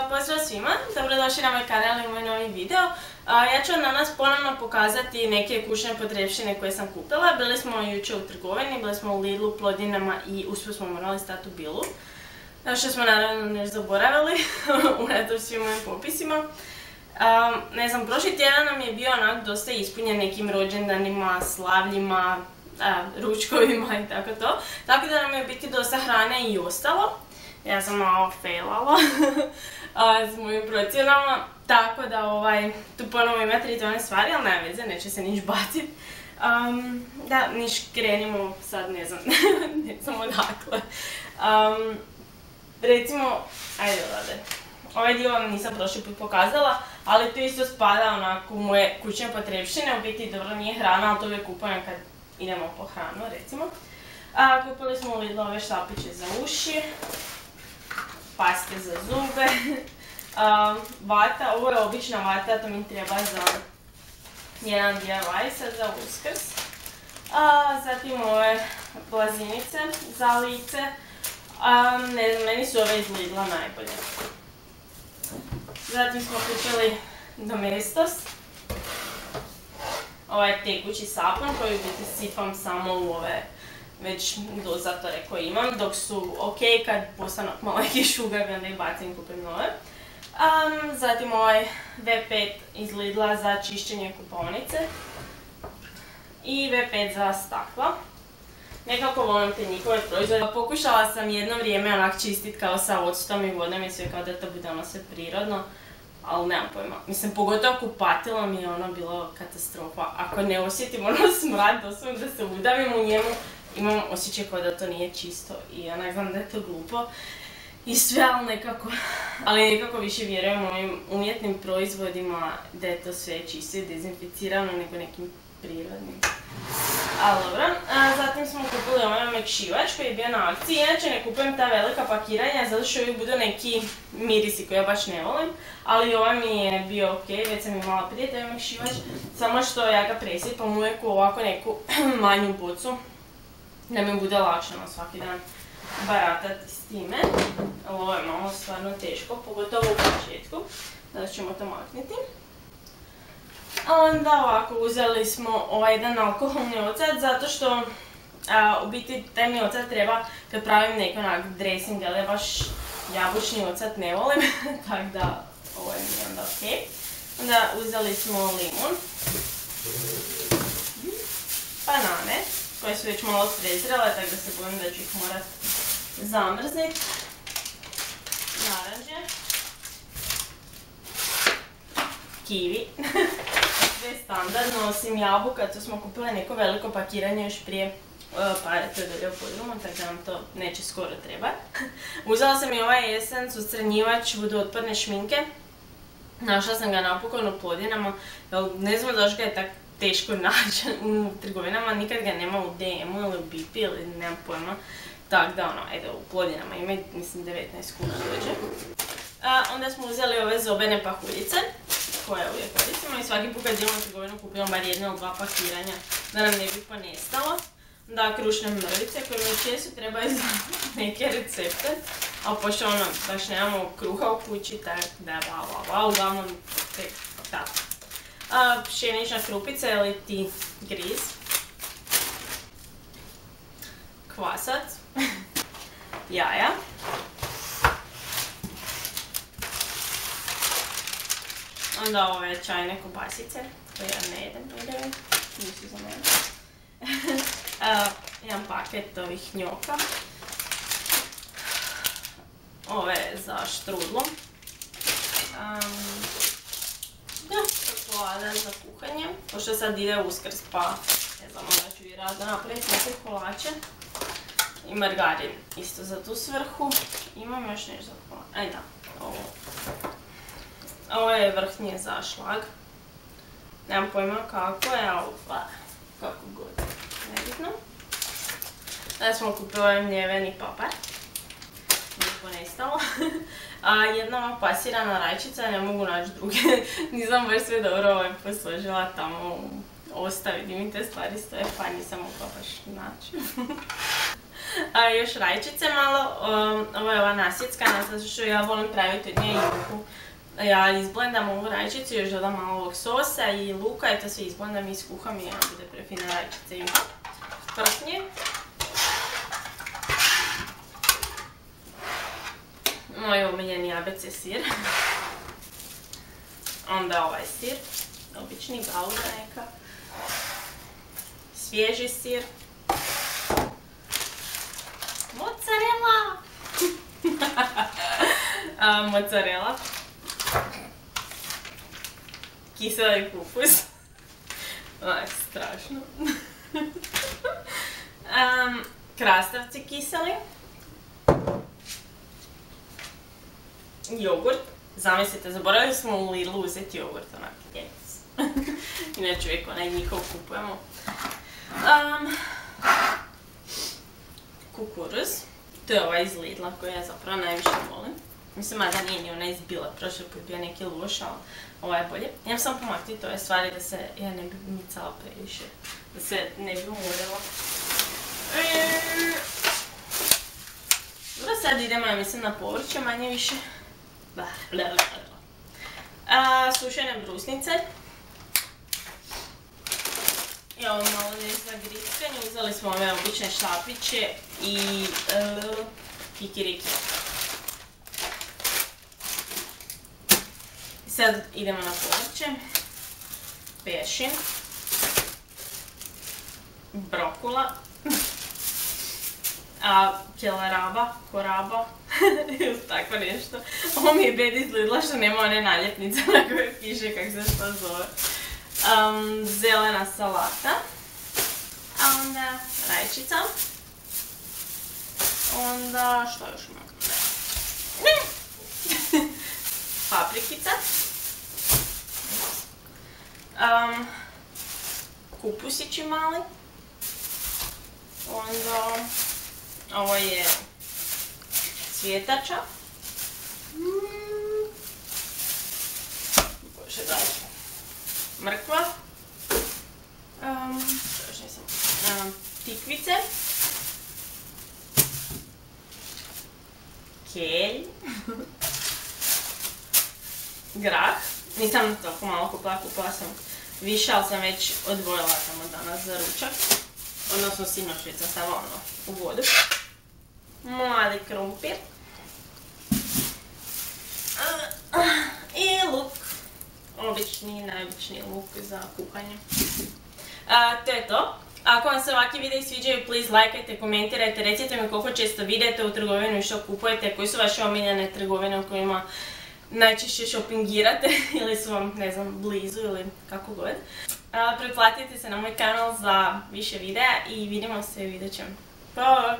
Pozdrav svima, dobrodošli na moj kanal i moj novi video. Ja ću vam danas ponovno pokazati neke kućne potrepštine koje sam kupila. Bili smo jučer u trgovini, bili smo u Lidlu, Plodinama i usput smo morali stati u Billu. Što smo naravno ne zaboravili, unatoč svim mojim popisima. Ne znam, prošli tjedan nam je bio onak dosta ispunjen nekim rođendanima, slavljima, ručkovima i tako to. Tako da nam je biti dosta hrane i ostalo. Ja sam malo failala s mojim procjenama, tako da tu ponovo ima 3 tone stvari, ali nema veze, neće se niš bacit. Da, niš krenimo sad, ne znam odakle. Recimo, ajde odavde. Ovaj dio vam nisam prošli put pokazala, ali tu isto spada onako u moje kućne potrepštine, u biti dobro nije hrana, ali to uvijek kupujem kad idemo po hranu, recimo. Kupili smo u Lidlu ove štapiće za uši, paste za zube, vata, ovo je obična vata, to mi treba za jedan DIY sad za Uskrs. Zatim ove blazinice za lice, ne znam, meni su ove iz Lidla najbolje. Zatim smo kupili Domestos, ovaj tekući sapun koji u biti sipam samo u ove već dozatore koje imam, dok su ok, kad postanu malo neki šugar, onda ih bacim i kupim nove. Zatim ovaj V5 iz Lidla za čišćenje kupaonice i V5 za stakla. Nekako volim te njihove proizvode. Pokušala sam jedno vrijeme onak čistit kao sa octom i vodom i sve kao da to bude ono sve prirodno, ali nemam pojma. Mislim, pogotovo kupatilo mi je ono bilo katastrofa. Ako ne osjetim ono smrad, doslovno da se udavim u njemu, imam osjećaj kao da to nije čisto i onak znam da je to glupo i sve, ali nekako više vjerujem ovim umjetnim proizvodima da je to sve čisto i dezinficirano nego nekim prirodnim. Ali dobro, zatim smo kupili ovaj omekšivač koji je bio na akciji. Inače ne kupujem ta velika pakiranja zato što uvijek budu neki mirisi koje ja baš ne volim, ali ovaj mi je bio ok, već sam imala prije taj omekšivač, samo što ja ga presipam uvijek u ovako neku manju bocu da mi bude lakše na svaki dan baratati s time. Ovo je malo stvarno teško, pogotovo u početku, da ćemo to maknuti. Onda ovako uzeli smo ovaj jedan alkoholni ocat zato što u biti taj mi ocat treba kad pravim neki onak dressing, ali ja baš jabučni ocat ne volim, tako da ovo je mi onda ok. Onda uzeli smo limun, banane koje su već malo srezrele, tako da se bojim da ću ih morat zamrzniti, naranđe, kiwi, sve standardno osim jabuka, tu smo kupili neko veliko pakiranje još prije par tedelja u podrumu, tako da nam to neće skoro trebati. Uzela sam i ovaj Essence odstranjivač vodootporne šminke, našla sam ga napokon u Plodinama, ne znam zašto ga je tako teško naći u trgovinama, nikad ga nema u DM-u ili u BP ili nemam pojma, tako da edo u Plodinama ima, mislim 19 kuna dođe. Onda smo uzeli ove zobene pahuljice koje uvijek koristimo i svaki put kad idemo u trgovinu kupimo bar 1 ili 2 pakiranja da nam ne bi ponestalo. Da, krušne mrvice koje mi često trebaju za neke recepte, ali pošto baš nemamo kruha u kući, tako da uglavnom tek tako. Pšenična krupica ili ti griz, kvasac, jaja, onda ove čajne kobasice koje ja ne jedem, nisu za mene. Jedan paket ovih njoka, ove za štrudlu, čokolada za kuhanje, pošto sad ide Uskrs pa ne znam, onda ću vjerojatno napraviti neke kolače i margarin isto za tu svrhu. Imam još nešto za kolače, ajde da, ovo je vrhnje za šlag, nemam pojma kako je, ali kako god, nebitno. Sada smo kupili ovaj mljeveni papar, nije ponestalo. Jedna pasirana rajčica, ne mogu naći druge, nisam baš sve dobro posložila tamo, ostavi gdje mi te stvari stoje, pa nisam mogla baš naći. Još rajčice malo, ovo je ova nasjeckana, zato što ja volim praviti od nje juhu. Ja izblendam ovu rajčicu, još dodam malo ovog sosa i luka i to sve izblendam i iskuham i onda bude prefina rajčica i juha. Pršnje. Moj omiljeni ABC sir. Onda ovaj sir, obični gauda neka. Svježi sir. Mozzarella! Mozzarella. Kiseli kupus. Onak, strašno. Krastavci kiseli. Jogurt. Zamislite, zaboravili smo u Lidlu uzeti jogurt, onak, yes. Inače uvijek onaj njihov kupujemo. Kukuruz. To je ovaj iz Lidla koji ja zapravo najviše volim. Mislim, da nije ni ona iz Bile, prošle put bio neki loš, ali ovaj je bolje. Idem samo pomaknuti ove stvari da se ja ne bi micala previše, da se ne bi umorila. Dobro, sad idemo, ja mislim, na povrće, manje više. Sušene brusnice. I ovo malo ne za griskanje, uzeli smo ove obične štapiće i kikiriki. Sad idemo na povrće. Pešin. Brokula. Kjelaraba, koraba, tako nešto. Ovo mi je bed iz Lidla što nema one naljepnice na koje piše kak se što zove. Zelena salata. A onda rajčica. Onda, što još imam? Paprikica. Kupusići mali. Onda, ovo je cvjetača. Bože, dalje. Mrkva. Što još nisam? Tikvice. Kelj. Grah. Nisam toliko malo kupila sam više, ali sam već odvojila tamo danas za ručak. Odnosno sinoć već sam stavila u vodu. Mladi krumpir. I luk. Obični, najobičniji luk za kuhanje. To je to. Ako vam se ovakvi videi sviđaju, please lajkajte, komentirajte, recite mi koliko često vidite u trgovinu i što kupujete, koji su vaše omiljene trgovine u kojima najčešće shoppingirate ili su vam, ne znam, blizu ili kako god. Pretplatite se na moj kanal za više videa i vidimo se u videćem. Bok!